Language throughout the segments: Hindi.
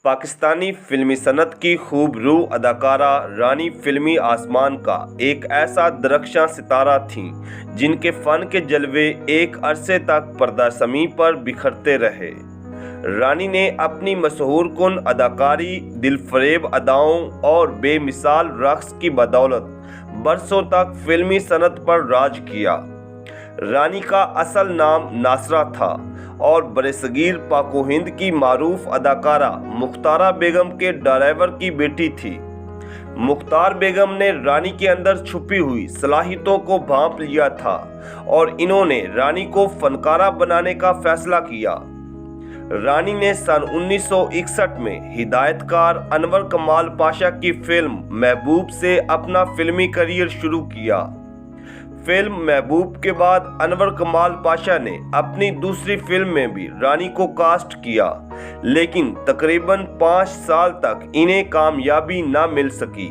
पाकिस्तानी फिल्मी सनत की खूबरू अदाकारा रानी फिल्मी आसमान का एक ऐसा दरख्शां सितारा थीं जिनके फ़न के जलवे एक अरसे तक पर्दाशमी पर बिखरते रहे। रानी ने अपनी मशहूर कुन अदाकारी, दिलफरेब अदाओं और बेमिसाल रक़्स की बदौलत बरसों तक फिल्मी सनत पर राज किया। रानी का असल नाम नासरा था और बरसगीर पाको हिंद की मारूफ अदाकारा मुख्तारा बेगम के ड्राइवर की बेटी थी। मुख्तार बेगम ने रानी के अंदर छुपी हुई सलाहियतों को भांप लिया था और इन्होंने रानी को फनकारा बनाने का फैसला किया। रानी ने सन 1961 में हिदायतकार अनवर कमाल पाशा की फिल्म महबूब से अपना फिल्मी करियर शुरू किया। फिल्म महबूब के बाद अनवर कमाल पाशा ने अपनी दूसरी फिल्म में भी रानी को कास्ट किया, लेकिन तकरीबन 5 साल तक इन्हें कामयाबी न मिल सकी।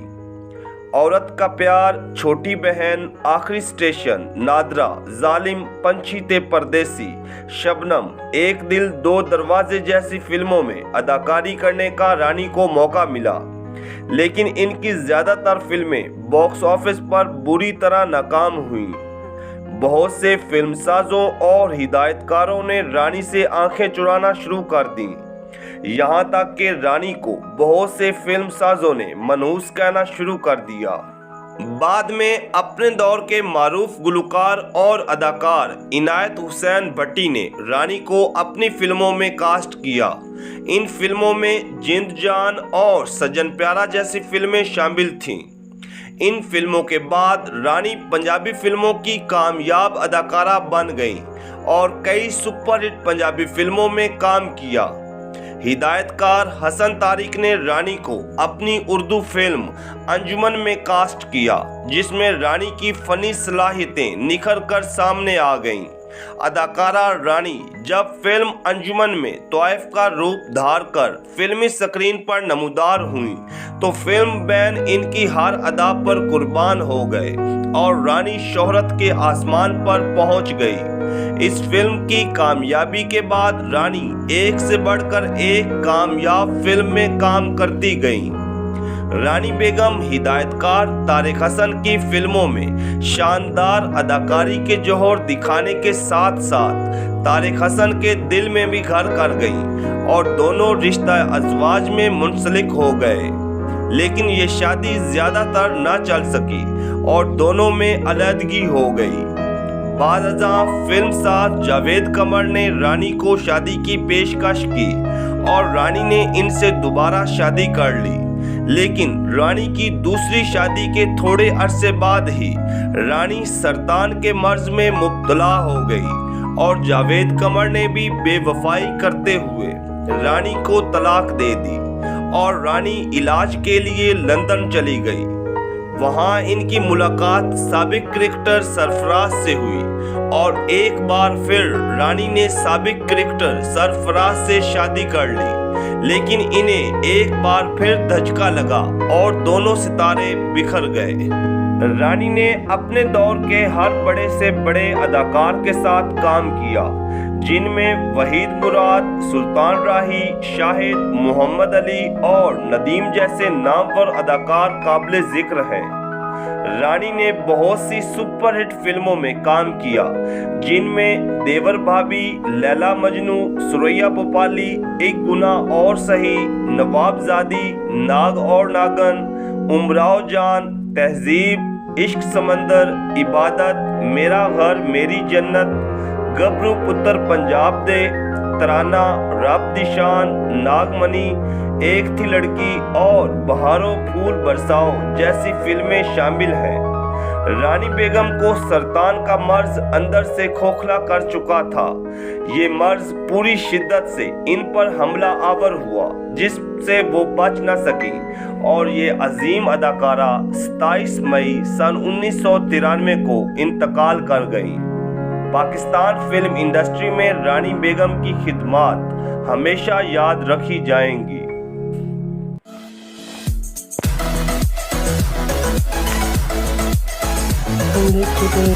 औरत का प्यार, छोटी बहन, आखिरी स्टेशन, नादरा, जालिम, पंछी ते परदेसी, शबनम, एक दिल दो दरवाजे जैसी फिल्मों में अदाकारी करने का रानी को मौका मिला, लेकिन इनकी ज़्यादातर फिल्में बॉक्स ऑफिस पर बुरी तरह नाकाम हुईं। बहुत से फिल्मसाजों और हिदायतकारों ने रानी से आंखें चुराना शुरू कर दीं। यहाँ तक कि रानी को बहुत से फिल्मसाजों ने मनहूस कहना शुरू कर दिया। बाद में अपने दौर के मारूफ गुलकार और अदाकार इनायत हुसैन भट्टी ने रानी को अपनी फिल्मों में कास्ट किया। इन फिल्मों में जिंद जान और सजन प्यारा जैसी फिल्में शामिल थीं। इन फिल्मों के बाद रानी पंजाबी फिल्मों की कामयाब अदाकारा बन गईं और कई सुपरहिट पंजाबी फिल्मों में काम किया। हिदायतकार हसन तारिक ने रानी को अपनी उर्दू फिल्म अंजुमन में कास्ट किया, जिसमें रानी की फनी सलाहियतें निखर कर सामने आ गईं। अदाकारा रानी जब फिल्म अंजुमन में तौइफ का रूप धार कर फिल्मी स्क्रीन पर नमूदार हुई तो फिल्म बैन इनकी हर अदा पर कुर्बान हो गए और रानी शोहरत के आसमान पर पहुंच गई। इस फिल्म की कामयाबी के बाद रानी एक से बढ़कर एक कामयाब फिल्म में काम करती गईं। रानी बेगम हिदायतकार तारिक हसन की फिल्मों में शानदार अदाकारी के जौहर दिखाने के साथ साथ तारिक हसन के दिल में भी घर कर गईं और दोनों रिश्ता अज़वाज में मुंसलिक हो गए, लेकिन ये शादी ज़्यादातर न चल सकी और दोनों में अलहदगी हो गई। बाज़ फिल्मसाज जावेद कमर ने रानी को शादी की पेशकश की और रानी ने इनसे दोबारा शादी कर ली, लेकिन रानी की दूसरी शादी के थोड़े अरसे बाद ही रानी सरतान के मर्ज में मुब्तला हो गई और जावेद कमर ने भी बेवफाई करते हुए रानी को तलाक दे दी और रानी इलाज के लिए लंदन चली गई। वहां इनकी मुलाकात साबिक क्रिकेटर सरफराज से हुई और एक बार फिर रानी ने साबिक क्रिकेटर सरफराज से शादी कर ली, लेकिन इन्हें एक बार फिर धचका लगा और दोनों सितारे बिखर गए। रानी ने अपने दौर के हर बड़े से बड़े अदाकार के साथ काम किया, जिनमें वहीद मुराद, सुल्तान राही, शाहिद, मोहम्मद अली और नदीम जैसे नामवर अदाकार काबिल जिक्र हैं। रानी ने बहुत सी सुपरहिट फिल्मों में काम किया, जिनमें देवर भाभी, लैला मजनू, सुरैया भोपाली, एक गुना और सही, नवाबजादी, नाग और नागन, उमराव जान, तहजीब, इश्क समंदर, इबादत, मेरा घर मेरी जन्नत, गबरू पुत्र पंजाब दे, तराना, रब दी शान, नागमनी, एक थी लड़की और बहारों फूल बरसाओ जैसी फिल्में शामिल हैं। रानी बेगम को सरतान का मर्ज अंदर से खोखला कर चुका था। ये मर्ज पूरी शिद्दत से इन पर हमला आवर हुआ, जिससे वो बच न सकी और ये अजीम अदाकारा 27 मई सन 1993 को इंतकाल कर गई। पाकिस्तान फिल्म इंडस्ट्री में रानी बेगम की खिदमत हमेशा याद रखी जाएंगी। Today